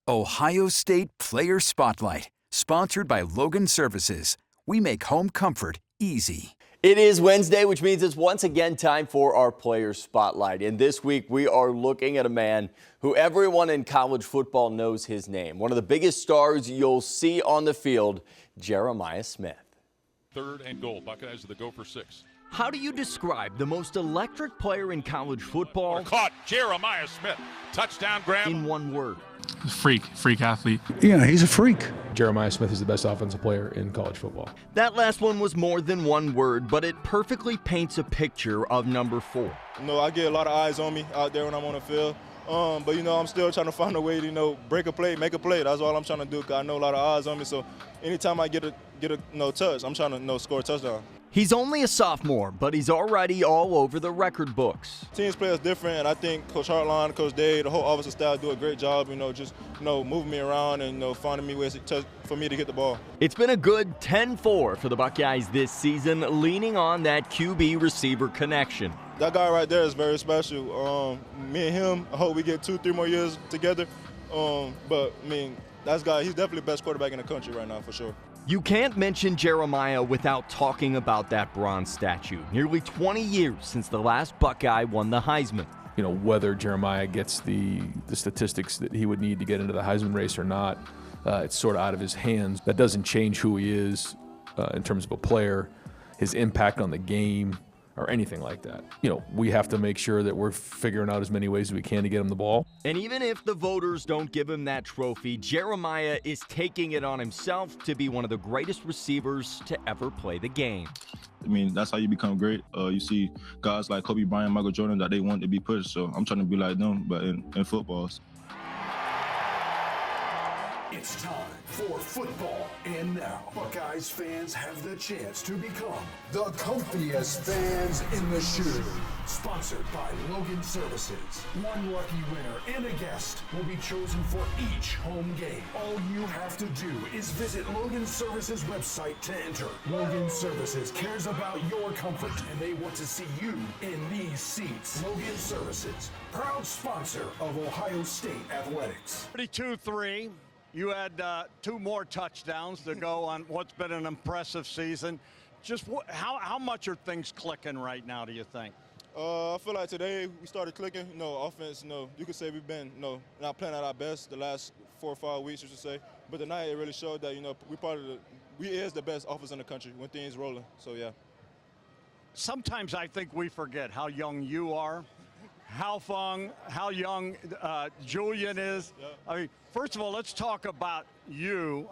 Ohio State Player Spotlight, sponsored by Logan Services. We make home comfort easy. It is Wednesday, which means it's once again time for our Player Spotlight. And this week we are looking at a man who everyone in college football knows his name. One of the biggest stars you'll see on the field, Jeremiah Smith. 3rd and goal. Buckeyes are the go for 6. How do you describe the most electric player in college football? Caught Jeremiah Smith. Touchdown grab. In one word. Freak athlete. Yeah, he's a freak. Jeremiah Smith is the best offensive player in college football. That last one was more than one word, but it perfectly paints a picture of number 4. I get a lot of eyes on me out there when I'm on the field. But, I'm still trying to find a way to, break a play, make a play. That's all I'm trying to do, because I know a lot of eyes on me. So anytime I get a touch, I'm trying to score a touchdown. He's only a sophomore, but he's already all over the record books. Teams play is different, and I think Coach Hartline, Coach Dave, the whole offensive staff do a great job, moving me around and, finding me ways for me to get the ball. It's been a good 10-4 for the Buckeyes this season, leaning on that QB-receiver connection. That guy right there is very special. Me and him, I hope we get 2-3 more years together. That guy, he's definitely the best quarterback in the country right now, for sure. You can't mention Jeremiah without talking about that bronze statue. Nearly 20 years since the last Buckeye won the Heisman. Whether Jeremiah gets the statistics that he would need to get into the Heisman race or not, it's sort of out of his hands. That doesn't change who he is in terms of a player, his impact on the game, or anything like that. We have to make sure that we're figuring out as many ways as we can to get him the ball. And even if the voters don't give him that trophy, Jeremiah is taking it on himself to be one of the greatest receivers to ever play the game. That's how you become great. You see guys like Kobe Bryant, Michael Jordan, that they want to be pushed. So I'm trying to be like them, but in football. It's time for football. And now, Buckeyes fans have the chance to become the comfiest fans in the shoe. Sponsored by Logan Services. One lucky winner and a guest will be chosen for each home game. All you have to do is visit Logan Services website to enter. Logan Services cares about your comfort, and they want to see you in these seats. Logan Services, proud sponsor of Ohio State Athletics. 32-3. You had 2 more touchdowns to go on what's been an impressive season. Just how much are things clicking right now, do you think? I feel like today we started clicking. Offense, you could say we've been, not playing at our best the last 4 or 5 weeks, you should say. But tonight it really showed that, we is the best offense in the country when things rolling. So, yeah. Sometimes I think we forget how young you are, how young Julian is. Yeah. First of all, let's talk about you.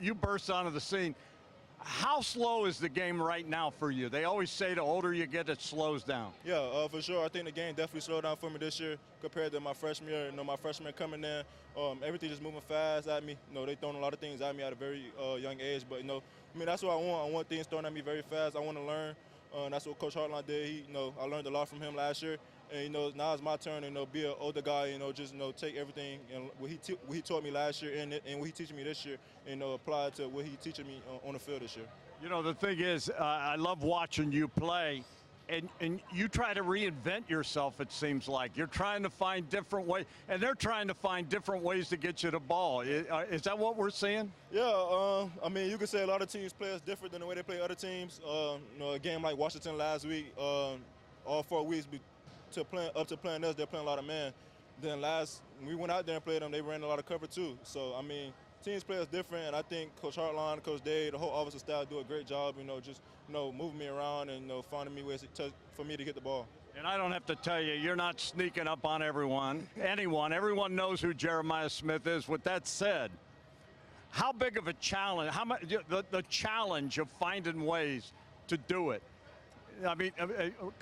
You burst onto the scene. How slow is the game right now for you? They always say the older you get, it slows down. Yeah, for sure. I think the game definitely slowed down for me this year compared to my freshman year. My freshman coming in, everything just moving fast at me. They throwing a lot of things at me at a very young age. But, that's what I want. I want things thrown at me very fast. I want to learn. That's what Coach Hartline did. I learned a lot from him last year. And, now it's my turn to, be an older guy, just, take everything and what he taught me last year and what he teaching me this year and, apply it to what he teaching me on the field this year. The thing is, I love watching you play, and you try to reinvent yourself, it seems like. You're trying to find different ways, and they're trying to find different ways to get you the ball. Is that what we're seeing? Yeah, you could say a lot of teams play us different than the way they play other teams. A game like Washington last week, all 4 weeks, up to playing us, they're playing a lot of man. Then we went out there and played them, they ran a lot of cover too. So, teams play us different, and I think Coach Hartline, Coach Dave, the whole offensive staff do a great job, moving me around and, finding me ways for me to get the ball. And I don't have to tell you, you're not sneaking up on anyone. Everyone knows who Jeremiah Smith is. With that said, how big of a challenge, the challenge of finding ways to do it?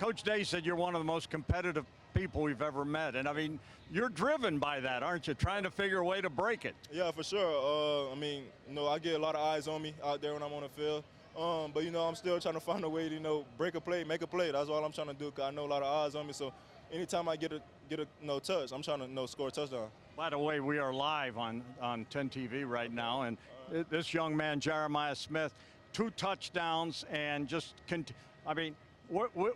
Coach Day said you're one of the most competitive people we've ever met. And, you're driven by that, aren't you? Trying to figure a way to break it. Yeah, for sure. I get a lot of eyes on me out there when I'm on the field. But, I'm still trying to find a way to, break a play, make a play. That's all I'm trying to do, because I know a lot of eyes on me. So anytime I get a touch, I'm trying to score a touchdown. By the way, we are live on 10 TV right now. And this young man, Jeremiah Smith, 2 touchdowns and just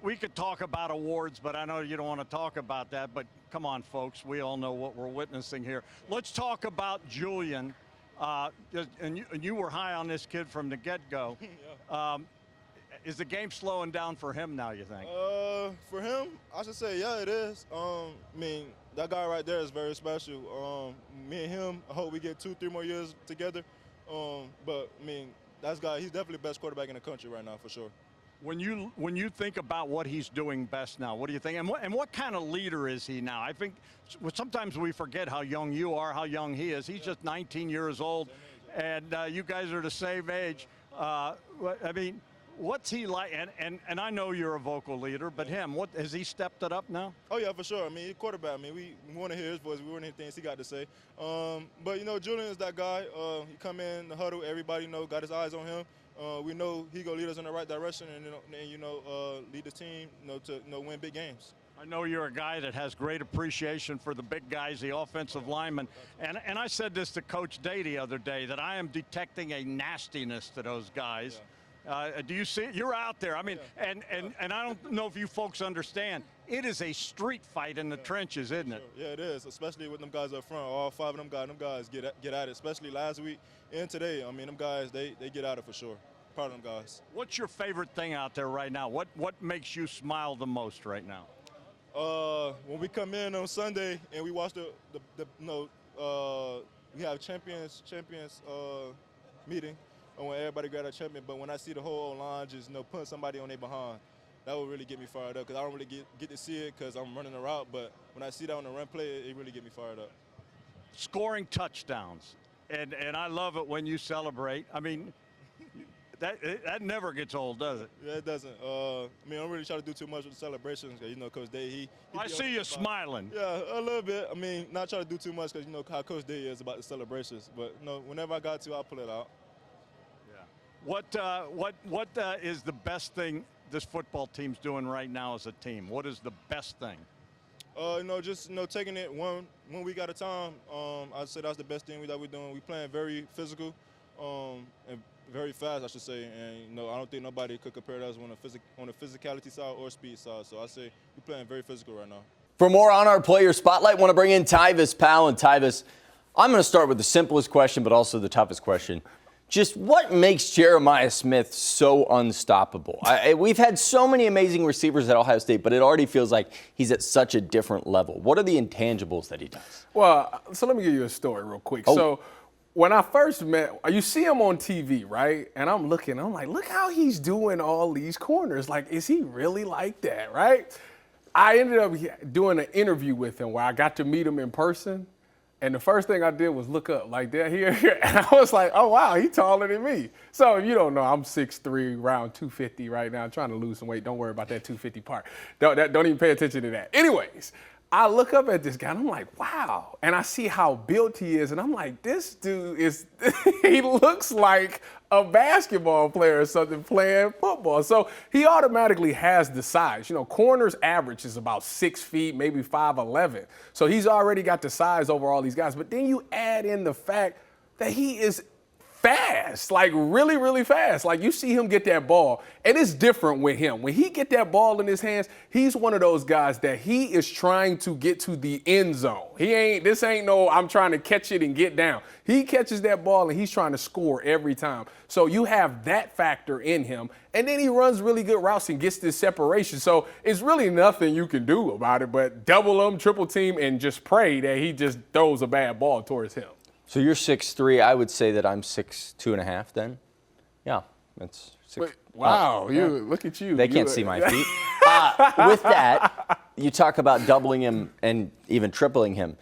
we could talk about awards, but I know you don't want to talk about that. But come on, folks. We all know what we're witnessing here. Let's talk about Julian. And you were high on this kid from the get-go. Is the game slowing down for him now, you think? For him, I should say, yeah, it is. I mean, that guy right there is very special. Me and him, I hope we get 2-3 more years together. But, I mean, he's definitely the best quarterback in the country right now, for sure. When you think about what he's doing best now, what do you think? And what kind of leader is he now? I think sometimes we forget how young you are, how young he is. He's just 19 years old, and you guys are the same age. I mean, what's he like? And I know you're a vocal leader, but him, what has he stepped it up now? Oh yeah, for sure. I mean, he's quarterback. I mean, we want to hear his voice. We want to hear things he got to say. But you know, Julian is that guy. He come in the huddle. Everybody got his eyes on him. We know he gonna lead us in the right direction, and lead the team, to win big games. I know you're a guy that has great appreciation for the big guys, the offensive linemen, and I said this to Coach Day the other day that I am detecting a nastiness to those guys. Yeah. Do you see it? You're out there. I mean, and I don't know if you folks understand. It is a street fight in the trenches, isn't it? Yeah, it is, especially with them guys up front. All 5 of them guys get at it, especially last week and today. I mean, them guys, they get at it for sure. Proud of them guys. What's your favorite thing out there right now? What makes you smile the most right now? When we come in on Sunday and we watch we have champions meeting, and when everybody got a champion. But when I see the whole line just putting somebody on their behind, that would really get me fired up, because I don't really get to see it because I'm running a route. But when I see that on the run play, it really get me fired up. Scoring touchdowns, and I love it when you celebrate. I mean, that never gets old, does it? Yeah, it doesn't. I mean, I don't really try to do too much with the celebrations, because Coach Day, I see you smiling. Yeah, a little bit. I mean, not try to do too much, because how Coach Day is about the celebrations. But whenever I got to, I'll pull it out. Yeah. What is the best thing this football team's doing right now as a team? What is the best thing? Just taking it one week at a time. I'd say that's the best thing that we're doing. We're playing very physical, and very fast, I should say. And I don't think nobody could compare us on the physicality side or speed side. So I say we're playing very physical right now. For more on our player spotlight, want to bring in Tyvis Powell. And Tyvis, I'm going to start with the simplest question, but also the toughest question. Just what makes Jeremiah Smith so unstoppable? We've had so many amazing receivers at Ohio State, but it already feels like he's at such a different level. What are the intangibles that he does? Well, so let me give you a story real quick. Oh. So when I first met, you see him on TV, right? And I'm like, look how he's doing all these corners. Like, is he really like that, right? I ended up doing an interview with him where I got to meet him in person. And the first thing I did was look up like that here. And I was like, oh, wow, he's taller than me. So if you don't know, I'm 6'3", around 250 right now. I'm trying to lose some weight. Don't worry about that 250 part. Don't even pay attention to that. Anyways, I look up at this guy and I'm like, wow. And I see how built he is. And I'm like, this dude he looks like a basketball player or something playing football. So he automatically has the size. Corners average is about 6 feet, maybe 5'11". So he's already got the size over all these guys. But then you add in the fact that he is fast, like really, really fast. Like you see him get that ball, and it's different with him. When he get that ball in his hands, he's one of those guys that he is trying to get to the end zone. This ain't no I'm trying to catch it and get down. He catches that ball and he's trying to score every time. So you have that factor in him, and then he runs really good routes and gets this separation. So it's really nothing you can do about it but double him, triple team, and just pray that he just throws a bad ball towards him. So you're 6'3". I would say that I'm 6'2.5" then. Yeah, that's 6. Wait, wow, look at you. They can't see my feet. With that, you talk about doubling him and even tripling him.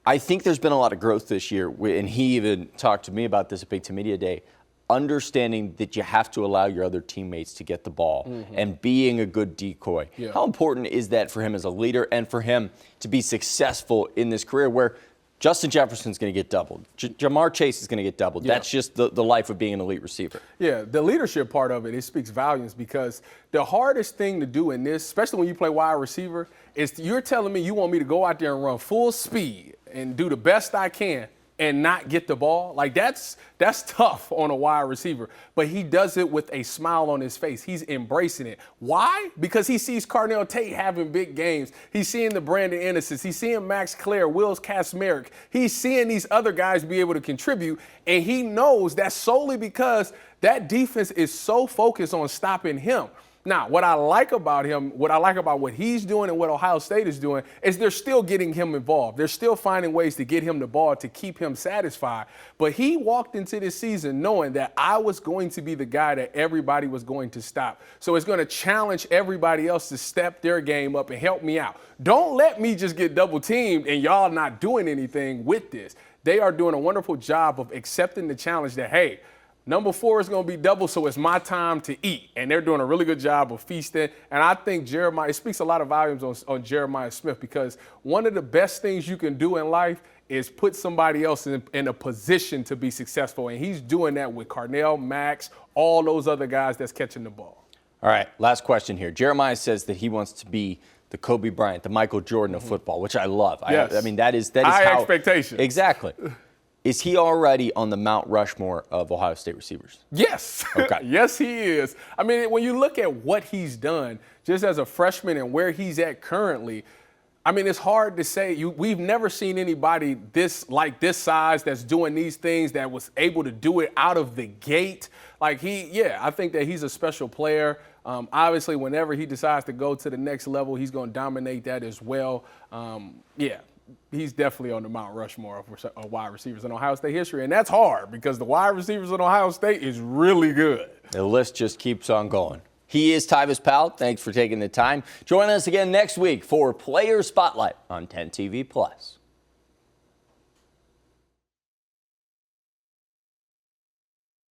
I think there's been a lot of growth this year, and he even talked to me about this at Big Ten Media Day, understanding that you have to allow your other teammates to get the ball and being a good decoy. Yeah. How important is that for him as a leader and for him to be successful in this career where Justin Jefferson's going to get doubled. Jamar Chase is going to get doubled. Yeah. That's just the life of being an elite receiver. Yeah, the leadership part of it speaks volumes, because the hardest thing to do in this, especially when you play wide receiver, is you're telling me you want me to go out there and run full speed and do the best I can, and not get the ball, like that's tough on a wide receiver. But he does it with a smile on his face. He's embracing it. Why? Because he sees Carnell Tate having big games. He's seeing the Brandon Innocents. He's seeing Max Clare, Wills Kasmerick. He's seeing these other guys be able to contribute, and he knows that's solely because that defense is so focused on stopping him. Now, what I like about him, what I like about what he's doing and what Ohio State is doing is they're still getting him involved. They're still finding ways to get him the ball to keep him satisfied. But he walked into this season knowing that I was going to be the guy that everybody was going to stop. So it's going to challenge everybody else to step their game up and help me out. Don't let me just get double teamed and y'all not doing anything with this. They are doing a wonderful job of accepting the challenge that, hey, number 4 is going to be double, so it's my time to eat. And they're doing a really good job of feasting. And I think it speaks a lot of volumes on Jeremiah Smith, because one of the best things you can do in life is put somebody else in a position to be successful. And he's doing that with Carnell, Max, all those other guys that's catching the ball. All right, last question here. Jeremiah says that he wants to be the Kobe Bryant, the Michael Jordan of football, which I love. Yes. I mean, that is high expectations. Exactly. Is he already on the Mount Rushmore of Ohio State receivers? Yes. Okay. Yes, he is. I mean, when you look at what he's done just as a freshman and where he's at currently, I mean, it's hard to say. We've never seen anybody this size that's doing these things, that was able to do it out of the gate. I think that he's a special player. Obviously, whenever he decides to go to the next level, he's going to dominate that as well. He's definitely on the Mount Rushmore of wide receivers in Ohio State history. And that's hard because the wide receivers in Ohio State is really good. The list just keeps on going. He is Tyvis Powell. Thanks for taking the time. Join us again next week for Player Spotlight on 10 TV+.